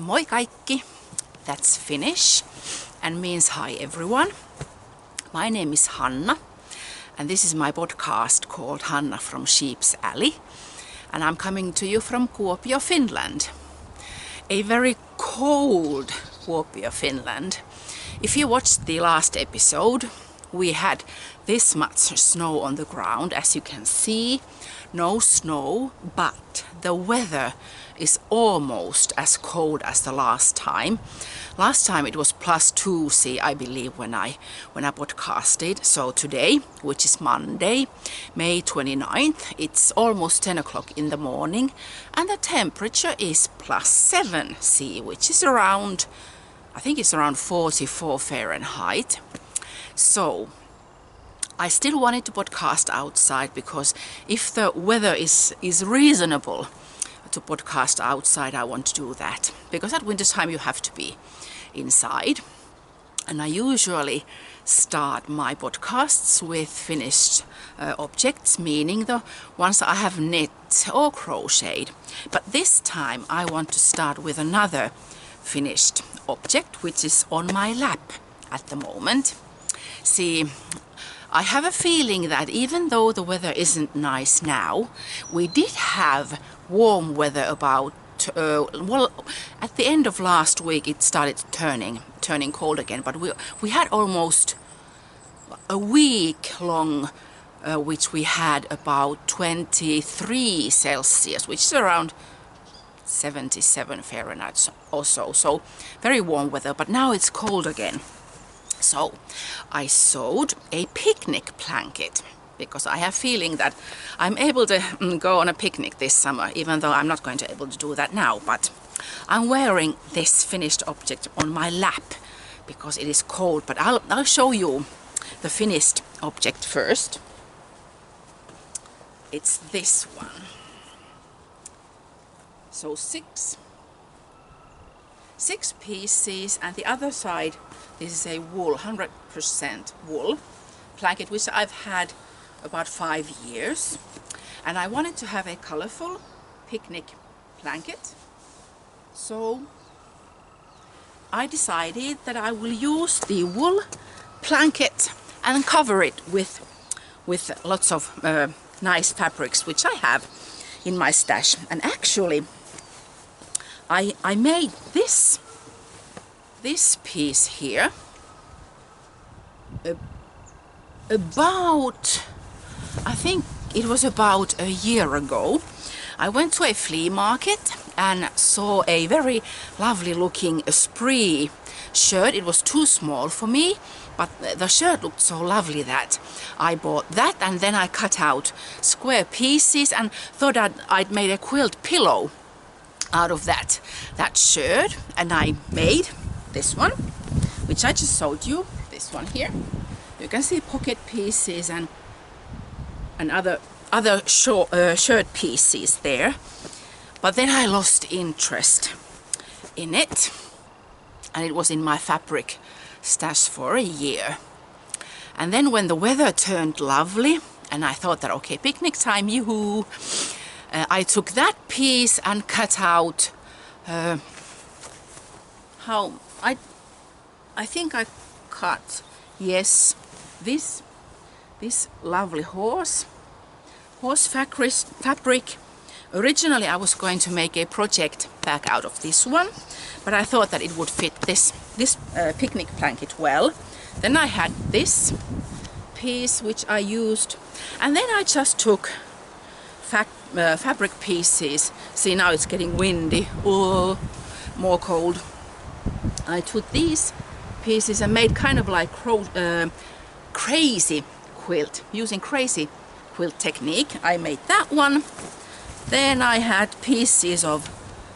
Moi kaikki, that's Finnish and means hi everyone. My name is Hanna and this is my podcast called Hanna from Sheep's Alley, and I'm coming to you from Kuopio, Finland. A very cold Kuopio, Finland. If you watched the last episode, we had this much snow on the ground, as you can see. No snow, but the weather is almost as cold as the last time. Last time it was +2°C, I believe, when I podcasted. So today, which is Monday, May 29th, it's almost 10 o'clock in the morning, and the temperature is +7°C, which is around, I think it's around 44 Fahrenheit. So I still wanted to podcast outside, because if the weather is reasonable to podcast outside, I want to do that, because at winter time you have to be inside. And I usually start my podcasts with finished objects, meaning the ones I have knit or crocheted. But this time I want to start with another finished object, which is on my lap at the moment. See, I have a feeling that even though the weather isn't nice now, we did have warm weather about, at the end of last week it started turning cold again, but we had almost a week long which we had about 23 Celsius, which is around 77 Fahrenheit or so. So very warm weather, but now it's cold again. So I sewed a picnic blanket, because I have a feeling that I'm able to go on a picnic this summer, even though I'm not going to be able to do that now. But I'm wearing this finished object on my lap because it is cold. But I'll show you the finished object first. It's this one. So six pieces, and the other side, this is a wool, 100% wool blanket, which I've had about 5 years. And I wanted to have a colorful picnic blanket. So I decided that I will use the wool blanket and cover it with lots of nice fabrics, which I have in my stash. And actually I made this piece here about, I think it was about a year ago. I went to a flea market and saw a very lovely looking spree shirt. It was too small for me, but the shirt looked so lovely that I bought that, and then I cut out square pieces and thought I'd made a quilt pillow out of that shirt. And I made this one, which I just showed you, this one here. You can see pocket pieces and other shirt pieces there. But then I lost interest in it, and it was in my fabric stash for a year. And then when the weather turned lovely and I thought that, okay, picnic time, yoo-hoo, I took that piece and cut out I think I cut, yes, this lovely horse fabric. Originally I was going to make a project bag out of this one, but I thought that it would fit this picnic blanket well. Then I had this piece which I used, and then I just took fabric pieces. See, now it's getting windy, oh, more cold. I took these pieces and made kind of like crazy quilt, using crazy quilt technique. I made that one. Then I had pieces of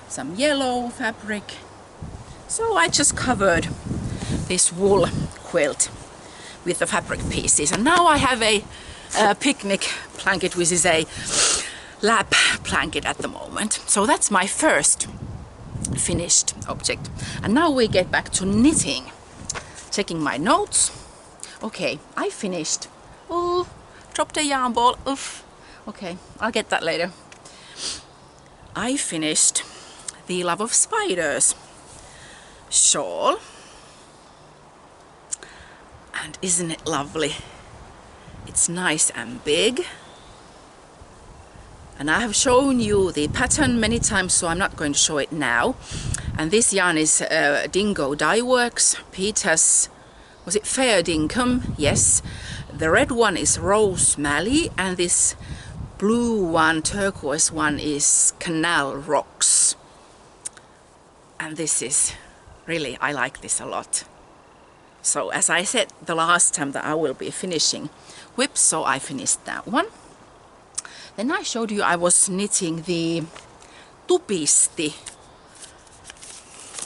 some yellow fabric, so I just covered this wool quilt with the fabric pieces, and now I have a picnic blanket, which is a lap blanket at the moment. So that's my first finished object. And now we get back to knitting. Checking my notes. Okay, I finished. Oh, dropped a yarn ball. Oof. Okay, I'll get that later. I finished The Love of Spiders shawl. And isn't it lovely? It's nice and big. And I have shown you the pattern many times, so I'm not going to show it now. And this yarn is Dingo Dye Works. Peter's, was it Fair Dinkum? Yes. The red one is Rose Mally, and this blue one, turquoise one, is Canal Rocks. And this is really, I like this a lot. So as I said the last time that I will be finishing whips, so I finished that one. Then I showed you I was knitting the Tupisti.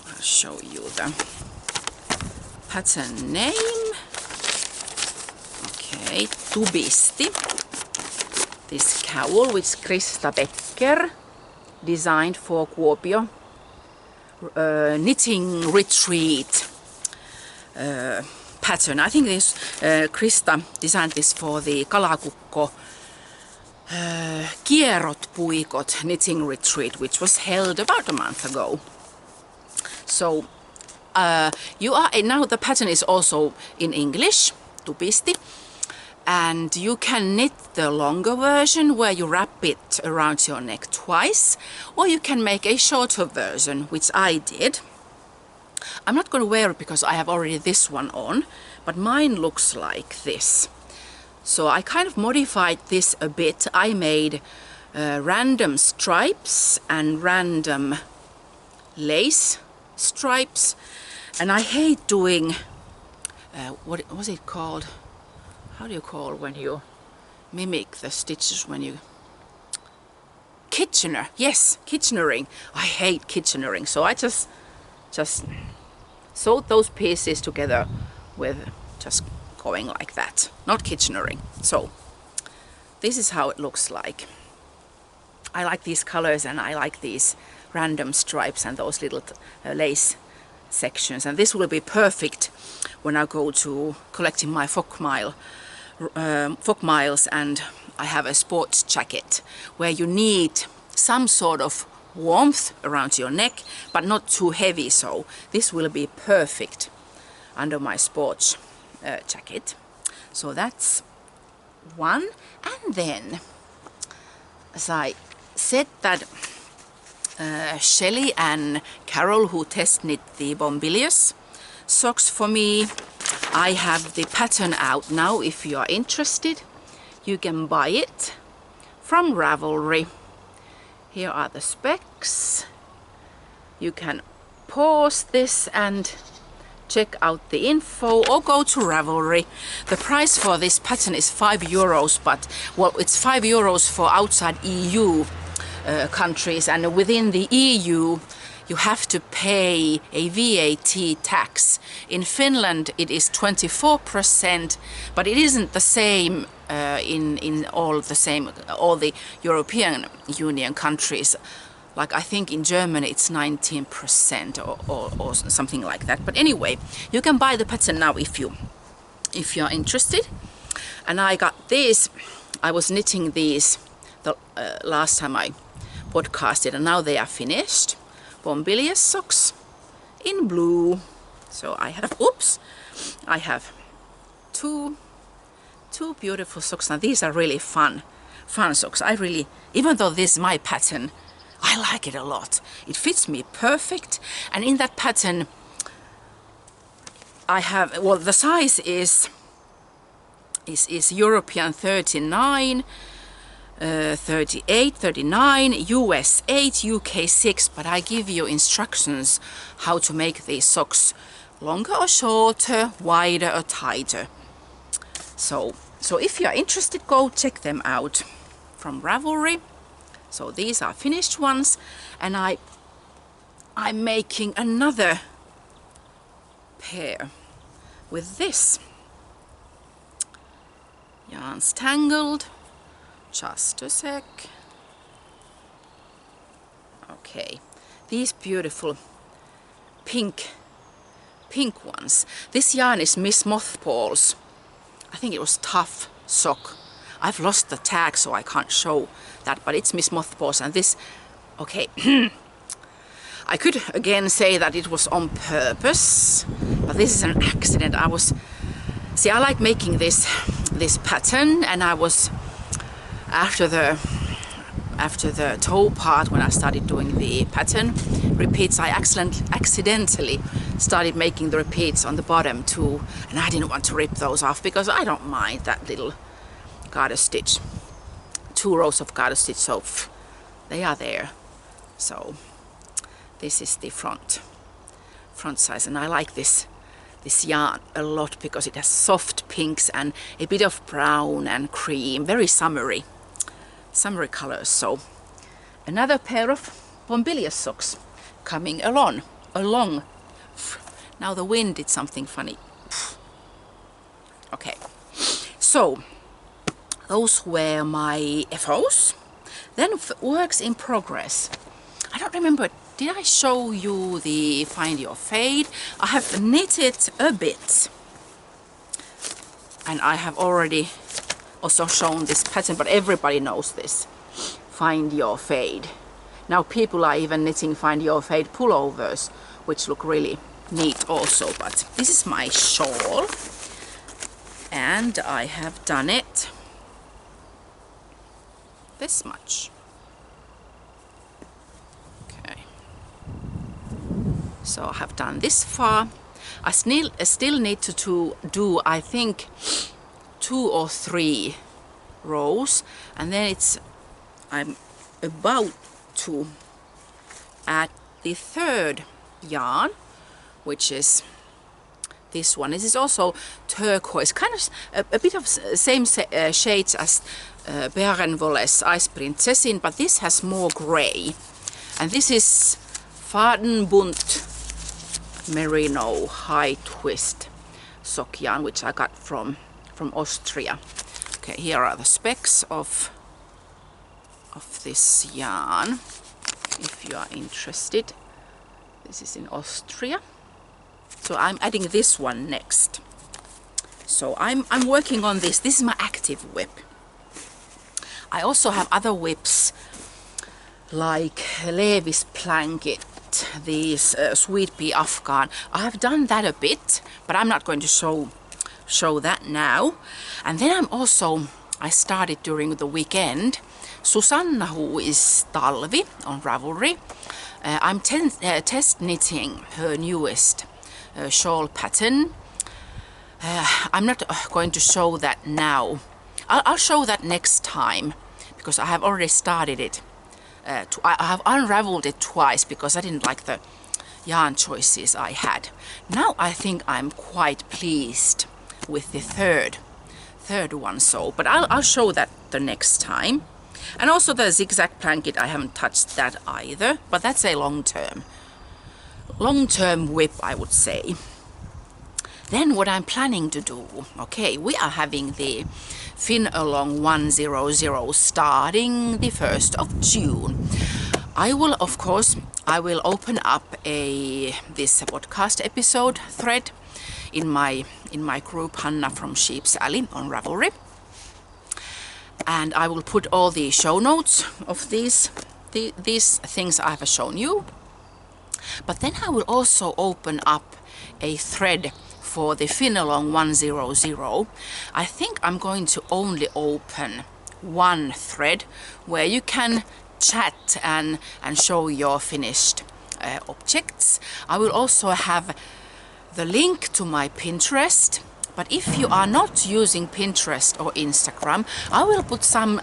I'll show you the pattern name. Okay, Tupisti. This cowl which Krista Becker designed for Kuopio knitting retreat pattern. I think this Krista designed this for the Kalakukko Kierrot Puikot knitting retreat, which was held about a month ago. So you are now, the pattern is also in English, Tupisti, and you can knit the longer version where you wrap it around your neck twice, or you can make a shorter version, which I did. I'm not going to wear it because I have already this one on, but mine looks like this. So I kind of modified this a bit. I made random stripes and random lace stripes, and I hate doing what was it called? How do you call when you mimic the stitches when you... Kitchener, yes, Kitchenering. I hate Kitchenering, so I just sewed those pieces together with just going like that, not Kitchenering. So this is how it looks like. I like these colors, and I like these random stripes and those little lace sections, and this will be perfect when I go to collecting my folk miles, and I have a sports jacket where you need some sort of warmth around your neck, but not too heavy, so this will be perfect under my sports jacket. So that's one. And then, as I said, that Shelley and Carol, who test knit the Bombilius socks for me, I have the pattern out now. If you are interested, you can buy it from Ravelry. Here are the specs. You can pause this and check out the info, or go to Ravelry. The price for this pattern is €5, but well, it's €5 for outside EU countries, and within the EU you have to pay a VAT tax. In Finland it is 24%, but it isn't the same in all the European Union countries. Like I think in Germany it's 19% or something like that. But anyway, you can buy the pattern now if you are interested. And I got these. I was knitting these the last time I podcasted, and now they are finished. Bombilius socks in blue. So I have two beautiful socks. Now these are really fun socks. I really, even though this is my pattern, I like it a lot. It fits me perfect, and in that pattern I have, well, the size is European 39, 38, 39, US 8, UK 6, but I give you instructions how to make these socks longer or shorter, wider or tighter. So if you are interested, go check them out from Ravelry. So these are finished ones, and I'm making another pair with this. Yarns tangled. Just a sec. Okay, these beautiful pink ones. This yarn is Miss Mothballs. I think it was Tough Sock. I've lost the tag, so I can't show that, but it's Miss Mothballs. And this, okay, I could again say that it was on purpose, but this is an accident. I like making this pattern, and I was after the toe part, when I started doing the pattern repeats, I accidentally started making the repeats on the bottom too, and I didn't want to rip those off because I don't mind that little garter stitch, 2 rows of garter stitch, so they are there. So this is the front size, and I like this yarn a lot because it has soft pinks and a bit of brown and cream, very summery colors. So another pair of Bombilius socks coming along. Now the wind did something funny. Okay, so those were my FOs. Then works in progress. I don't remember, did I show you the Find Your Fade? I have knitted a bit, and I have already also shown this pattern, but everybody knows this. Find Your Fade. Now people are even knitting Find Your Fade pullovers, which look really neat also. But this is my shawl, and I have done it this much. Okay, so I have done this far. I still need to do, I think, 2 or 3 rows, and then I'm about to add the 3rd yarn, which is this one. This is also turquoise, kind of a bit of same shades as Berenvolles Ice Princessin, but this has more grey, and this is Fadenbunt Merino High Twist sock yarn, which I got from Austria. Okay, here are the specs of this yarn, if you are interested. This is in Austria. So I'm adding this one next. So I'm working on this. This is my active whip. I also have other whips like Levis Blanket, these Sweet Pea Afghan. I have done that a bit, but I'm not going to show that now. And then I started during the weekend, Susanna, who is Talvi on Ravelry. I'm test knitting her newest shawl pattern. I'm not going to show that now. I'll show that next time, because I have already started it. I have unraveled it twice because I didn't like the yarn choices I had. Now I think I'm quite pleased with the third one. So, but I'll show that the next time. And also the zigzag blanket, I haven't touched that either, but that's a long-term whip, I would say. Then what I'm planning to do, okay, we are having the Fin Along 100 starting the 1st of June. I will open up this podcast episode thread in my group Hanna from Sheep's Alley on Ravelry, and I will put all the show notes of these things I have shown you. But then I will also open up a thread for the Fin Along 100. I think I'm going to only open one thread where you can chat and show your finished objects. I will also have the link to my Pinterest, but if you are not using Pinterest or Instagram, I will put some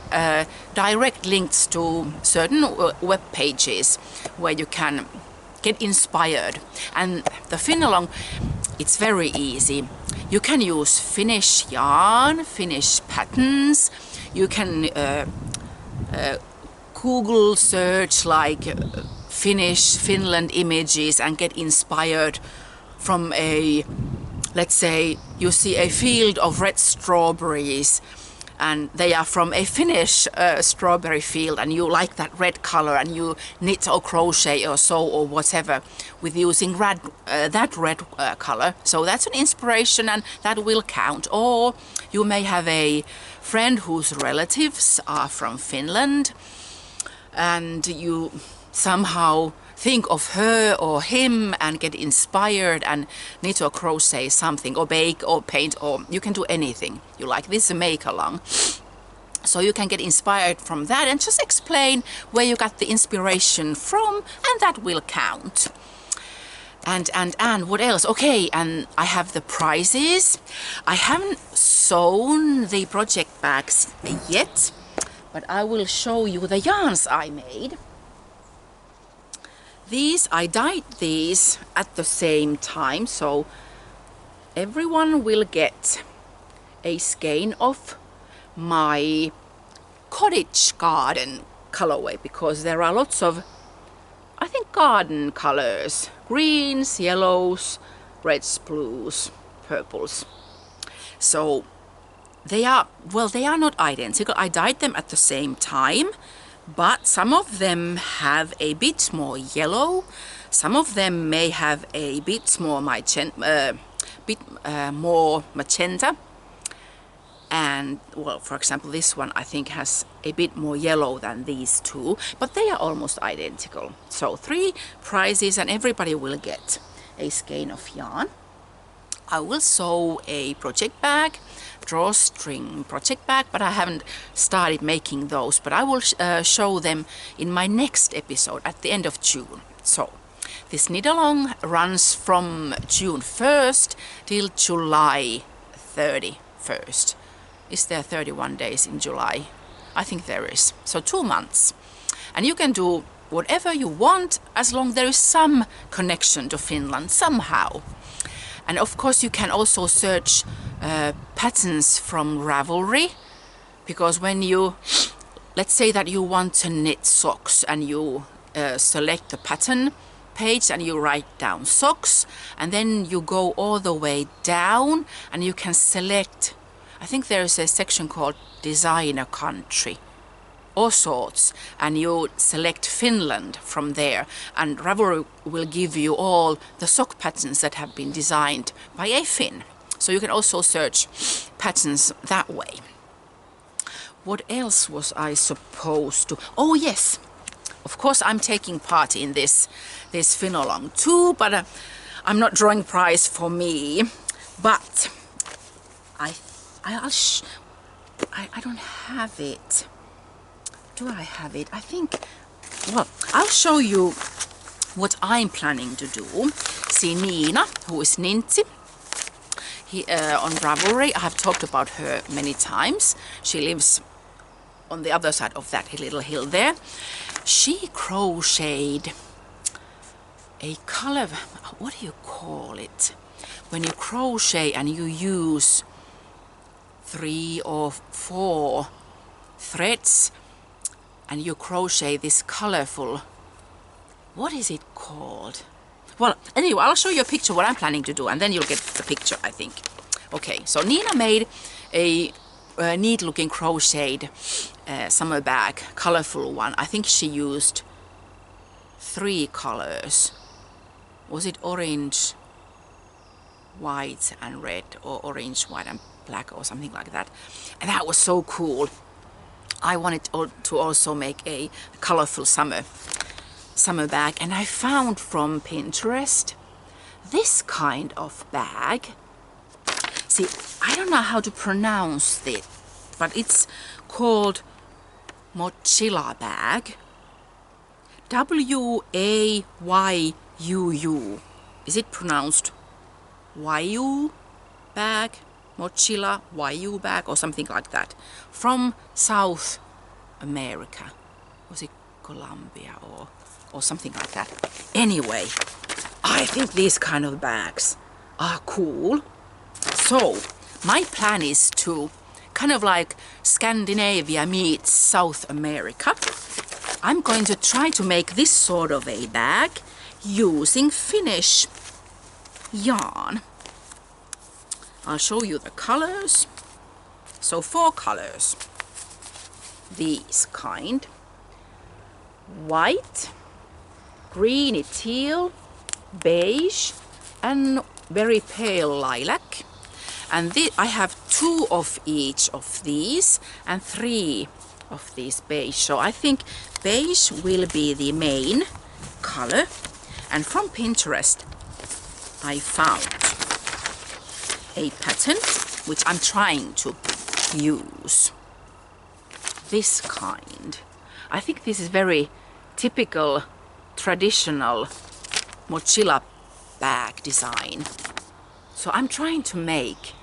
direct links to certain web pages where you can get inspired. And the Fin Along, it's very easy. You can use Finnish yarn, Finnish patterns. You can Google search like Finland images and get inspired from let's say you see a field of red strawberries and they are from a Finnish strawberry field, and you like that red color and you knit or crochet or sew or whatever with using that red color. So that's an inspiration and that will count. Or you may have a friend whose relatives are from Finland and you somehow think of her or him and get inspired and knit or crochet something, or bake or paint, or you can do anything you like. This is a make along. So you can get inspired from that and just explain where you got the inspiration from, and that will count. And what else? Okay, and I have the prizes. I haven't sewn the project bags yet, but I will show you the yarns I made. These, I dyed these at the same time, so everyone will get a skein of my cottage garden colorway, because there are lots of, I think, garden colors: greens, yellows, reds, blues, purples. So they are, well, they are not identical. I dyed them at the same time, but some of them have a bit more yellow, some of them may have a bit more magenta, and, well, for example, this one I think has a bit more yellow than these two, but they are almost identical. So 3 prizes, and everybody will get a skein of yarn. I will sew a project bag, drawstring project bag, but I haven't started making those, but I will show them in my next episode at the end of June. So this knit along runs from June 1st till July 31st. Is there 31 days in July? I think there is. So 2 months. And you can do whatever you want as long as there is some connection to Finland somehow. And of course you can also search patterns from Ravelry, because when you, let's say that you want to knit socks, and you select the pattern page and you write down socks, and then you go all the way down and you can select, I think there is a section called designer country, all sorts, and you select Finland from there, and Ravelry will give you all the sock patterns that have been designed by a Finn. So you can also search patterns that way. What else was I supposed to? Oh yes, of course I'm taking part in this Finn along too, but I'm not drawing prize for me. But I don't have it. Do I have it? I think, well, I'll show you what I'm planning to do. See, Nina, who is Ninti, on Ravelry, I have talked about her many times. She lives on the other side of that little hill there. She crocheted a color, what do you call it? When you crochet and you use 3 or 4 threads, and you crochet this colorful, what is it called? Well, anyway, I'll show you a picture what I'm planning to do, and then you'll get the picture, I think. Okay, so Nina made a neat looking crocheted summer bag, colorful one. I think she used 3 colors. Was it orange, white and red, or orange, white and black, or something like that? And that was so cool. I wanted to also make a colorful summer bag, and I found from Pinterest this kind of bag. See, I don't know how to pronounce it, but it's called mochila bag. W-A-Y-U-U. Is it pronounced Wayu bag? Mochila, Wayu bag, or something like that. From South America. Was it Colombia or something like that? Anyway, I think these kind of bags are cool. So my plan is to kind of like Scandinavia meets South America. I'm going to try to make this sort of a bag using Finnish yarn. I'll show you the colors. So 4 colors. These kind. White, greeny teal, beige, and very pale lilac. And I have 2 of each of these and 3 of these beige. So I think beige will be the main color. And from Pinterest I found a pattern which I'm trying to use. This kind. I think this is very typical traditional mochila bag design. So I'm trying to make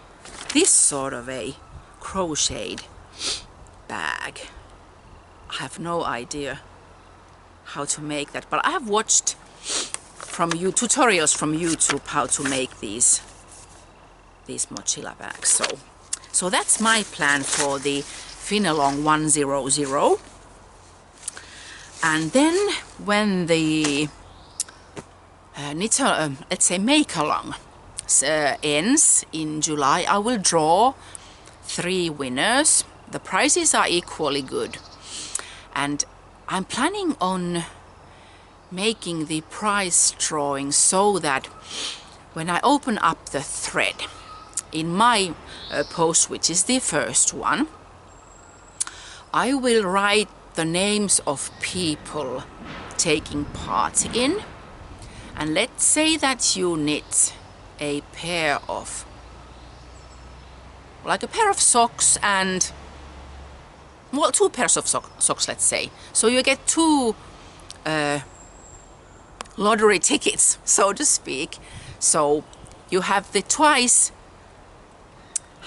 this sort of a crocheted bag. I have no idea how to make that, but I have watched tutorials from YouTube how to make these mochila bags. So that's my plan for the Finalong 100. And then when the let's say make-along ends in July, I will draw 3 winners. The prizes are equally good, and I'm planning on making the prize drawing so that when I open up the thread in my post, which is the first one, I will write the names of people taking part in. And let's say that you knit a pair of socks and, well, 2 pairs of socks, let's say. So you get 2 lottery tickets, so to speak. So you have the twice,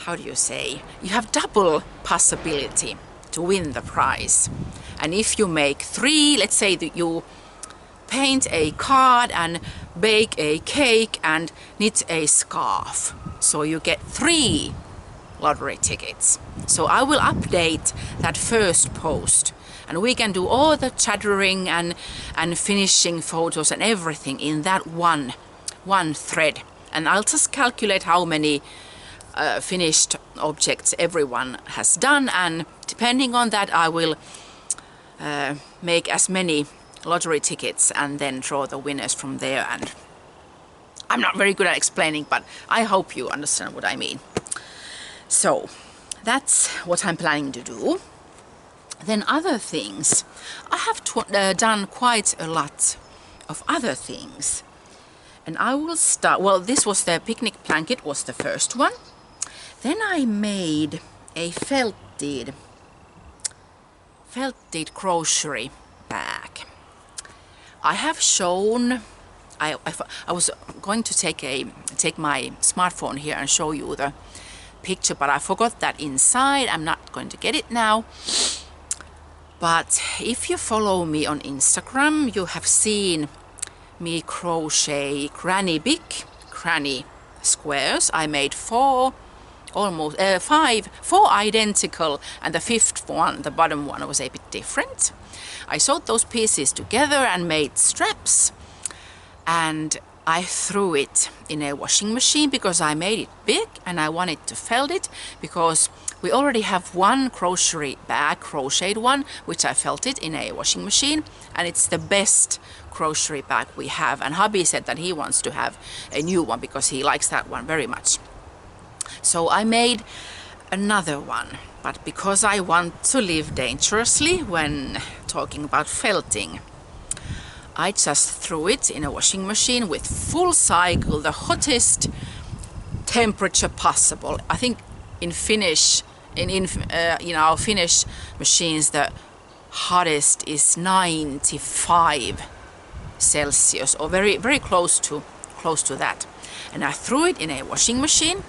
how do you say, you have double possibility to win the prize. And if you make 3, let's say that you paint a card and bake a cake and knit a scarf, so you get 3 lottery tickets. So I will update that first post, and we can do all the chattering and finishing photos and everything in that one thread. And I'll just calculate how many finished objects everyone has done, and depending on that I will make as many lottery tickets and then draw the winners from there. And I'm not very good at explaining, but I hope you understand what I mean. So that's what I'm planning to do. Then other things, I have done quite a lot of other things, and I will start, well, this was the picnic blanket, was the first one. Then I made a felted grocery bag. I have shown, I was going to take my smartphone here and show you the picture, but I forgot that inside. I'm not going to get it now. But if you follow me on Instagram, you have seen me crochet big granny squares. I made 4 identical, and the 5th one, the bottom one, was a bit different. I sewed those pieces together and made straps, and I threw it in a washing machine because I made it big and I wanted to felt it, because we already have one grocery bag, crocheted one, which I felted in a washing machine, and it's the best grocery bag we have. And hubby said that he wants to have a new one because he likes that one very much. So I made another one, but because I want to live dangerously when talking about felting, I just threw it in a washing machine with full cycle, the hottest temperature possible. I think in Finnish, our Finnish machines, the hottest is 95 Celsius, or very, very close to that. And I threw it in a washing machine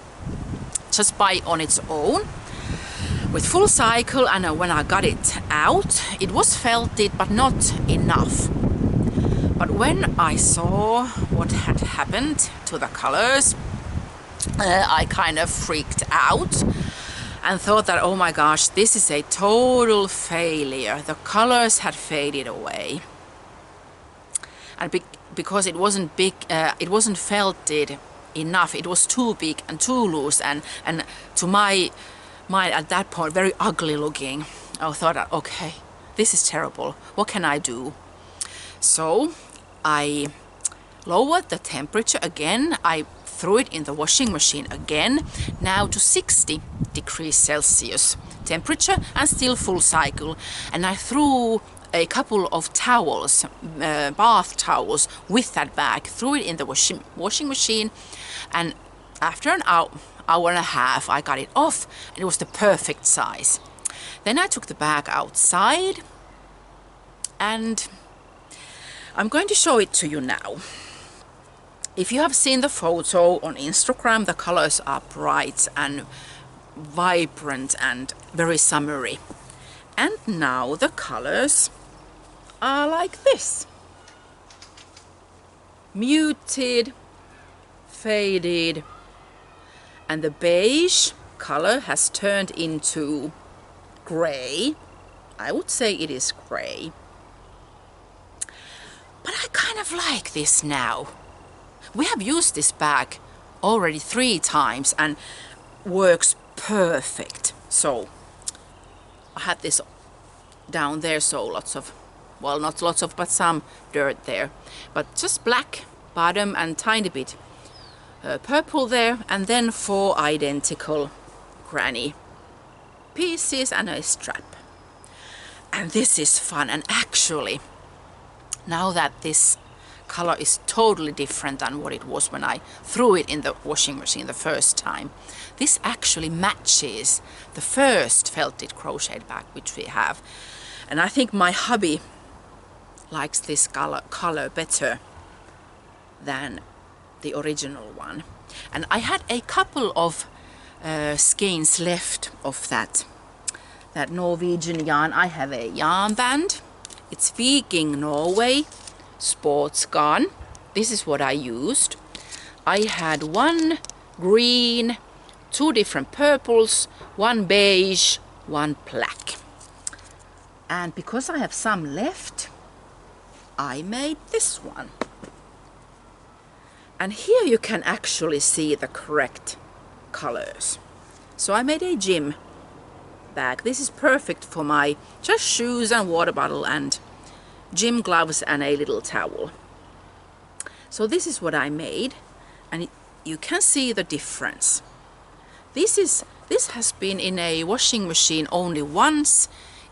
just on its own with full cycle, and when I got it out, it was felted but not enough. But when I saw what had happened to the colors, I kind of freaked out and thought that, oh my gosh, this is a total failure. The colors had faded away, and because it wasn't big, it wasn't felted enough. It was too big and too loose, and to my mind at that point, very ugly looking. I thought, okay, this is terrible. What can I do? So I lowered the temperature again. I threw it in the washing machine again, now to 60 degrees Celsius temperature and still full cycle. And I threw a couple of towels, bath towels, with that bag, threw it in the washing machine, and after an hour and a half I got it off, and it was the perfect size. Then I took the bag outside, and I'm going to show it to you now. If you have seen the photo on Instagram, the colors are bright and vibrant and very summery. And now the colors are like this. Muted, faded, and the beige color has turned into gray. I would say it is gray. But I kind of like this now. We have used this bag already 3 times and works perfect. So I had this down there, so lots of, well, not lots of, but some dirt there, but just black bottom and tiny bit purple there, and then 4 identical granny pieces and a strap. And this is fun. And actually, now that this color is totally different than what it was when I threw it in the washing machine the first time, this actually matches the first felted crocheted bag which we have. And I think my hubby likes this color better than the original one. And I had a couple of skeins left of that Norwegian yarn. I have a yarn band. It's Viking Norway sports garn. This is what I used. I had 1 green, 2 different purples, 1 beige, 1 black. And because I have some left, I made this one. And here you can actually see the correct colors. So I made a gym bag. This is perfect for my just shoes and water bottle and gym gloves and a little towel. So this is what I made, and you can see the difference. This has been in a washing machine only once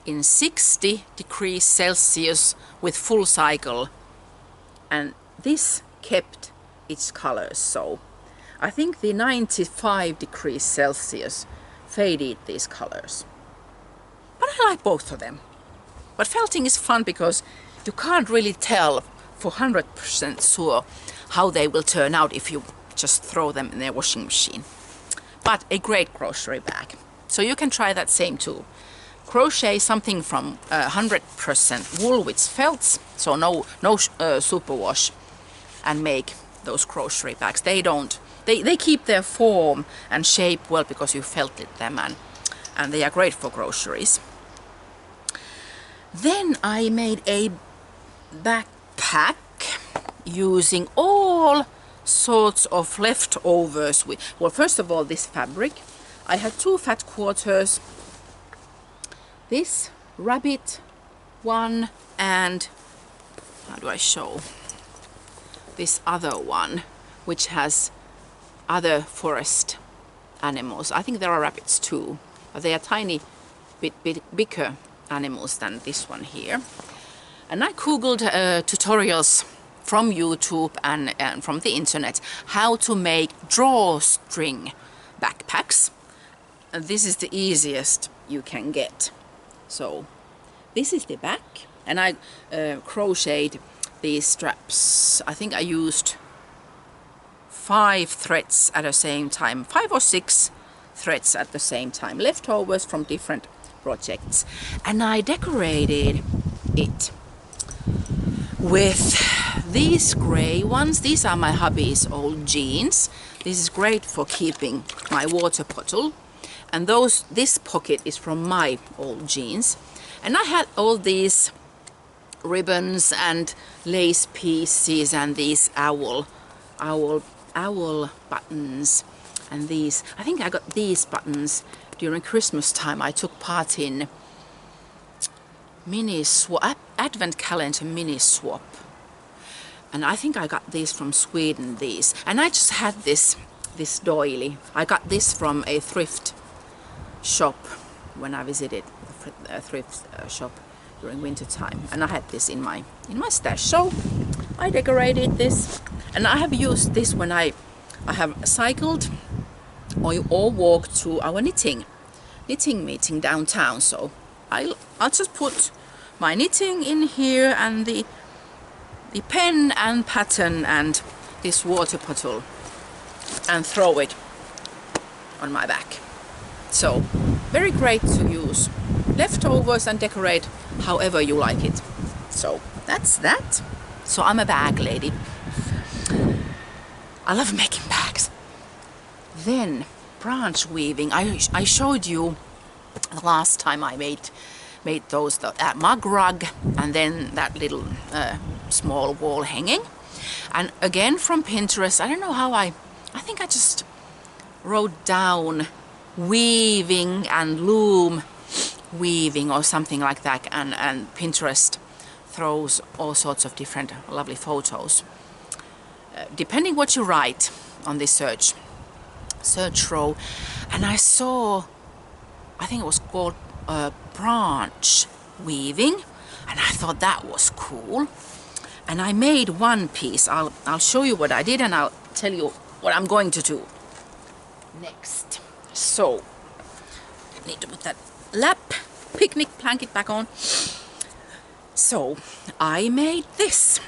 in 60 degrees Celsius with full cycle, and this kept its colors. So I think the 95 degrees Celsius faded these colors. But I like both of them. But felting is fun because you can't really tell for 100% sure how they will turn out if you just throw them in a washing machine. But a great grocery bag. So you can try that same too. Crochet something from 100% wool with felts, so no superwash, and make those grocery bags. They keep their form and shape well because you felted them, and they are great for groceries. Then I made a backpack using all sorts of leftovers. Well, first of all, this fabric. I had 2 fat quarters, this rabbit one, and how do I show this other one, which has other forest animals. I think there are rabbits too, but they are tiny bit bigger animals than this one here. And I googled tutorials from YouTube and from the internet how to make drawstring backpacks. And this is the easiest you can get. So this is the back, and I crocheted these straps. I think I used 5 threads at the same time, 5 or 6 threads at the same time, leftovers from different projects. And I decorated it with these gray ones. These are my hubby's old jeans. This is great for keeping my water bottle. And this pocket is from my old jeans. And I had all these ribbons and lace pieces and these owl buttons, and these. I think I got these buttons during Christmas time. I took part in advent calendar mini swap, and I think I got these from Sweden, these. And I just had this doily. I got this from a thrift shop when I visited a thrift shop during winter time, and I had this in my stash. So I decorated this, and I have used this when I have cycled or walked to our knitting meeting downtown. So I'll just put my knitting in here, and the pen and pattern and this water bottle, and throw it on my back. So very great to use leftovers and decorate however you like it. So that's that. So I'm a bag lady. I love making bags. Then branch weaving. I showed you the last time I made those, that mug rug, and then that little small wall hanging. And again from Pinterest, I don't know how I think I just wrote down weaving and loom weaving or something like that, and Pinterest throws all sorts of different lovely photos depending what you write on this search row. And I saw, I think it was called branch weaving, and I thought that was cool, and I made one piece. I'll show you what I did, and I'll tell you what I'm going to do next. So I need to put that picnic blanket back on. So I made this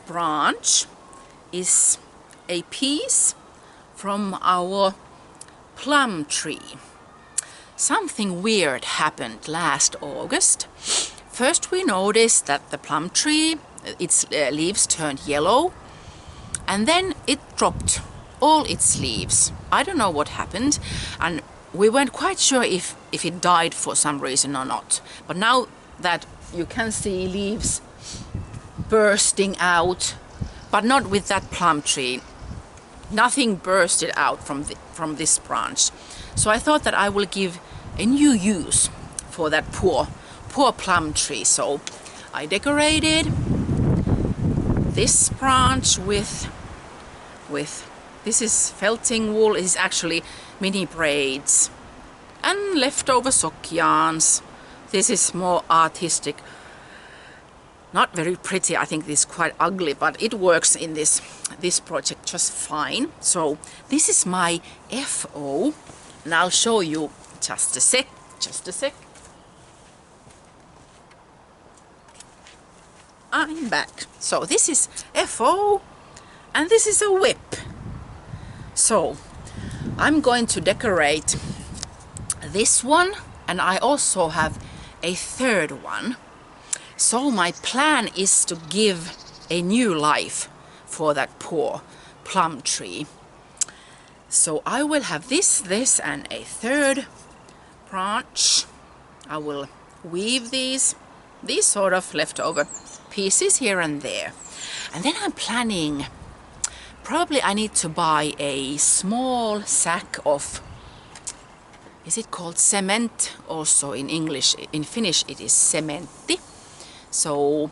branch is a piece from our plum tree. Something weird happened last August. First we noticed that the plum tree, its leaves turned yellow, and then it dropped all its leaves. I don't know what happened, and we weren't quite sure if it died for some reason or not. But now that you can see leaves bursting out, but not with that plum tree. Nothing bursted out from this branch. So I thought that I will give a new use for that poor plum tree. So I decorated this branch with this is felting wool. It is actually mini braids and leftover sock yarns. This is more artistic, not very pretty. I think this is quite ugly, but it works in this project just fine. So this is my FO, and I'll show you just a sec. I'm back. So this is FO, and this is a whip. So I'm going to decorate this one, and I also have a third one. So my plan is to give a new life for that poor plum tree. So I will have this, and a third branch. I will weave these sort of leftover pieces here and there. And then I'm planning, probably I need to buy a small sack of, is it called cement? Also in English, in Finnish it is cementti. So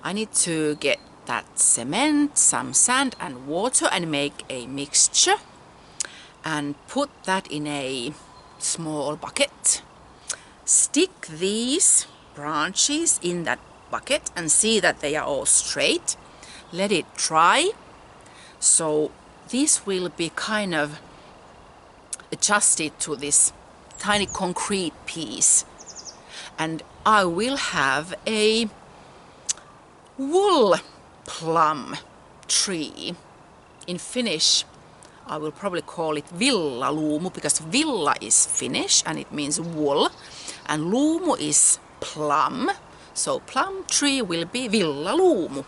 I need to get that cement, some sand and water, and make a mixture and put that in a small bucket. Stick these branches in that bucket and see that they are all straight. Let it dry. So this will be kind of adjusted to this tiny concrete piece. And I will have a wool plum tree. In Finnish, I will probably call it villaluumu, because villa is Finnish and it means wool, and luumu is plum. So plum tree will be villaluumu.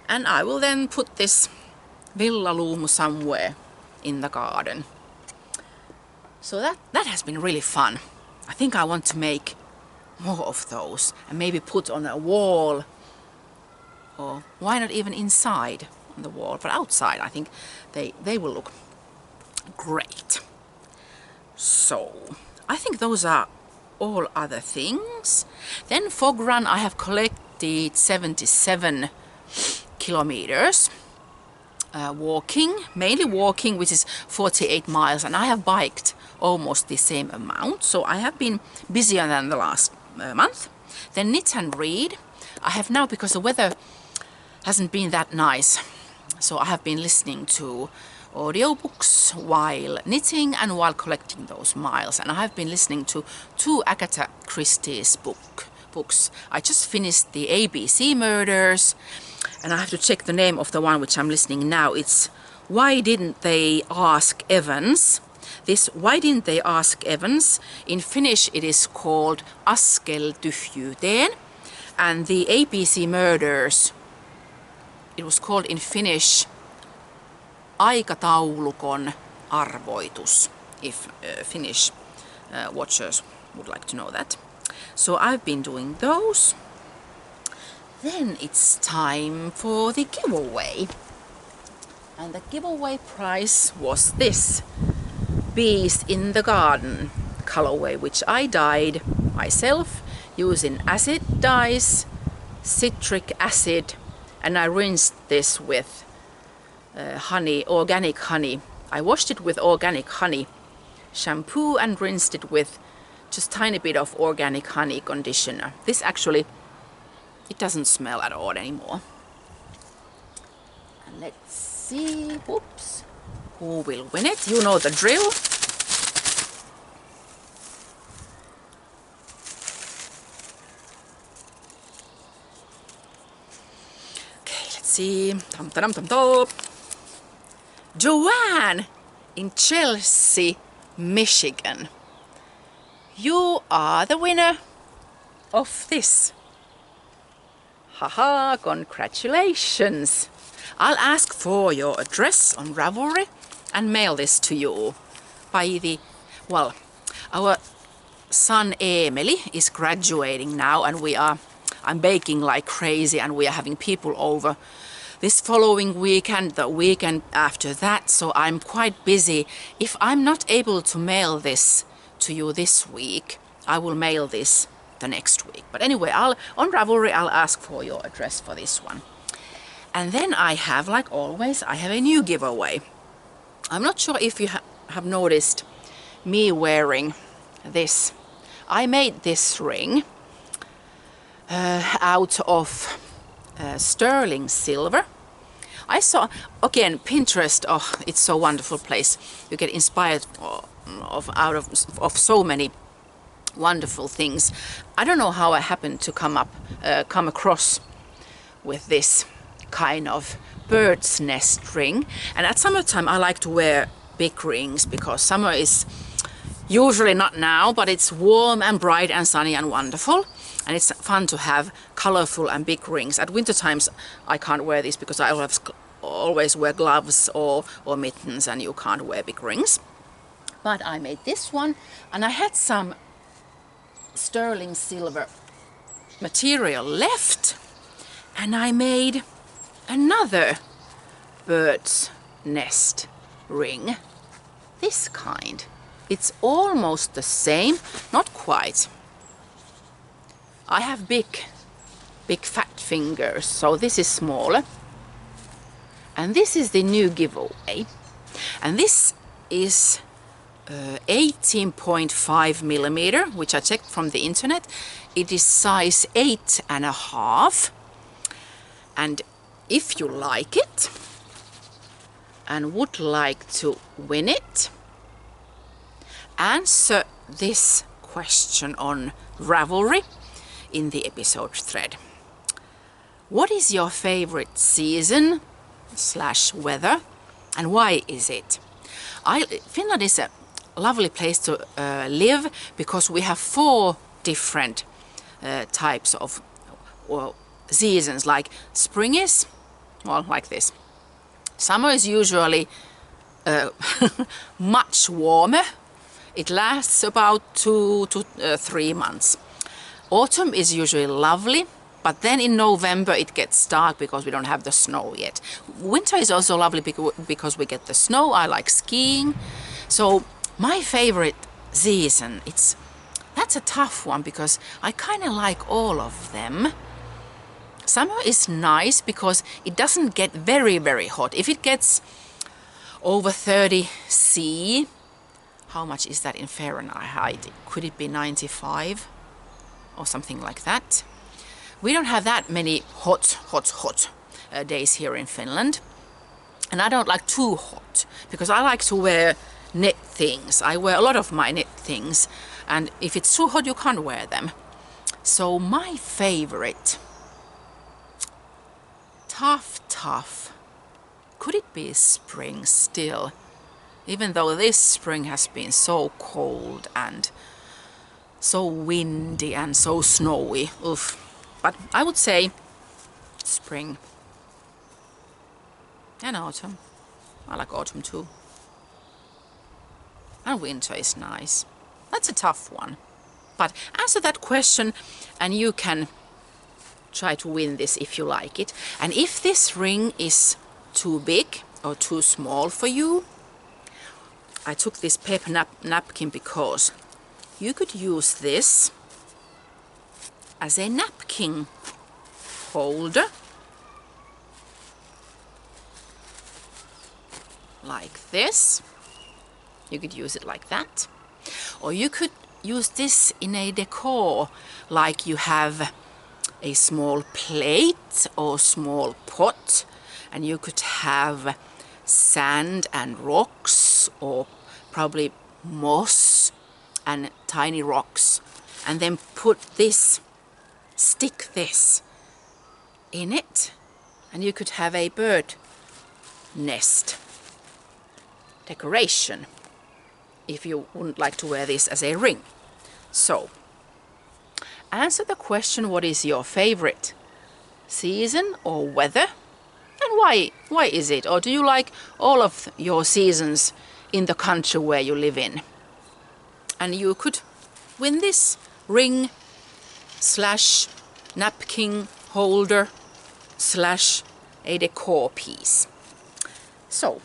And I will then put this villaluumu somewhere in the garden. So that has been really fun. I think I want to make more of those and maybe put on a wall, or why not even inside on the wall, but outside I think they will look great. So I think those are all other things. Then fog run, I have collected 77 kilometers walking, mainly walking, which is 48 miles, and I have biked almost the same amount, so I have been busier than the last month. Then knit and read. I have now, because the weather hasn't been that nice, so I have been listening to audiobooks while knitting and while collecting those miles, and I have been listening to 2 Agatha Christie's books. I just finished the ABC Murders, and I have to check the name of the one which I'm listening now. It's Why Didn't They Ask Evans? This Why Didn't They Ask Evans? In Finnish it is called Askel tyhjyyteen, and the ABC Murders, it was called in Finnish Aikataulukon arvoitus, if Finnish watchers would like to know that. So I've been doing those. Then it's time for the giveaway. And the giveaway prize was this Bees in the Garden colorway, which I dyed myself using acid dyes, citric acid, and I rinsed this with honey, organic honey. I washed it with organic honey shampoo and rinsed it with just tiny bit of organic honey conditioner. This actually, it doesn't smell at all anymore. And let's see, whoops, who will win it? You know the drill. Okay, let's see. Joanne in Chelsea, Michigan. You are the winner of this. Haha, congratulations! I'll ask for your address on Ravelry and mail this to you by the, well, our son Emily is graduating now, and I'm baking like crazy, and we are having people over this following weekend, the weekend after that, so I'm quite busy. If I'm not able to mail this to you this week, I will mail this the next week. But anyway, on Ravelry I'll ask for your address for this one. And then I have, like always, I have a new giveaway. I'm not sure if you have noticed me wearing this. I made this ring out of sterling silver. I saw, again, Pinterest, oh, it's so wonderful place. You get inspired out of so many wonderful things. I don't know how I happened to come across with this kind of bird's nest ring. And at summertime I like to wear big rings, because summer is usually, not now, but it's warm and bright and sunny and wonderful, and it's fun to have colorful and big rings. At winter times I can't wear this because I always wear gloves or mittens, and you can't wear big rings. But I made this one, and I had some sterling silver material left, and I made another bird's nest ring, this kind. It's almost the same, not quite. I have big fat fingers, so this is smaller. And this is the new giveaway. And this is 18.5 millimeter, which I checked from the internet. It is size 8.5. And if you like it and would like to win it, answer this question on Ravelry in the episode thread. What is your favorite season / weather, and why is it? Finland is a lovely place to live, because we have 4 different types of seasons. Like spring is, well, like this. Summer is usually much warmer. It lasts about 2 to 3 months. Autumn is usually lovely, but then in November it gets dark because we don't have the snow yet. Winter is also lovely because we get the snow. I like skiing. So my favorite season, that's a tough one, because I kind of like all of them. Summer is nice because it doesn't get very, very hot. If it gets over 30 C, how much is that in Fahrenheit? Could it be 95 or something like that? We don't have that many hot days here in Finland. And I don't like too hot because I like to wear knit things. I wear a lot of my knit things, and if it's too hot you can't wear them. So my favorite, tough, could it be spring still? Even though this spring has been so cold and so windy and so snowy. Oof. But I would say spring and autumn. I like autumn too. And winter is nice. That's a tough one. But answer that question and you can try to win this if you like it. And if this ring is too big or too small for you, I took this paper napkin because you could use this as a napkin holder. Like this. You could use it like that. Or you could use this in a decor, like you have a small plate or small pot, and you could have sand and rocks, or probably moss and tiny rocks, and then stick this in it, and you could have a bird nest decoration if you wouldn't like to wear this as a ring. So answer the question, what is your favorite season or weather, and why is it? Or do you like all of your seasons in the country where you live in? And you could win this ring slash napkin holder slash a decor piece. So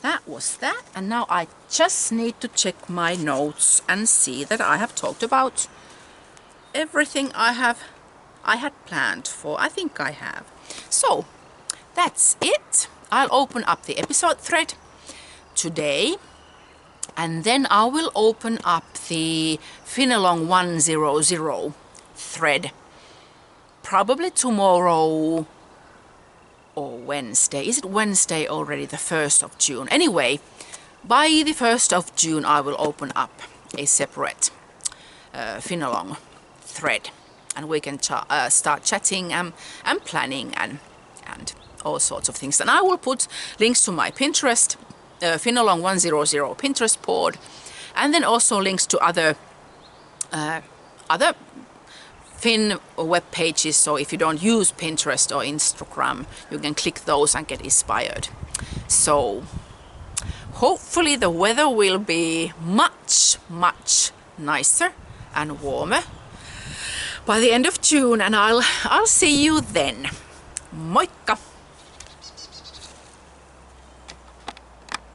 that was that, and now I just need to check my notes and see that I have talked about everything I had planned for. I think I have. So that's it. I'll open up the episode thread today, and then I will open up the Finalong 100 thread probably tomorrow or Wednesday. Is it Wednesday already, the 1st of June? Anyway, by the 1st of June I will open up a separate Finalong thread, and we can start chatting and planning and all sorts of things. And I will put links to my Pinterest, Finalong 100 Pinterest board, and then also links to other Finn web pages, so if you don't use Pinterest or Instagram, you can click those and get inspired. So hopefully the weather will be much nicer and warmer by the end of June, and I'll see you then. Moikka!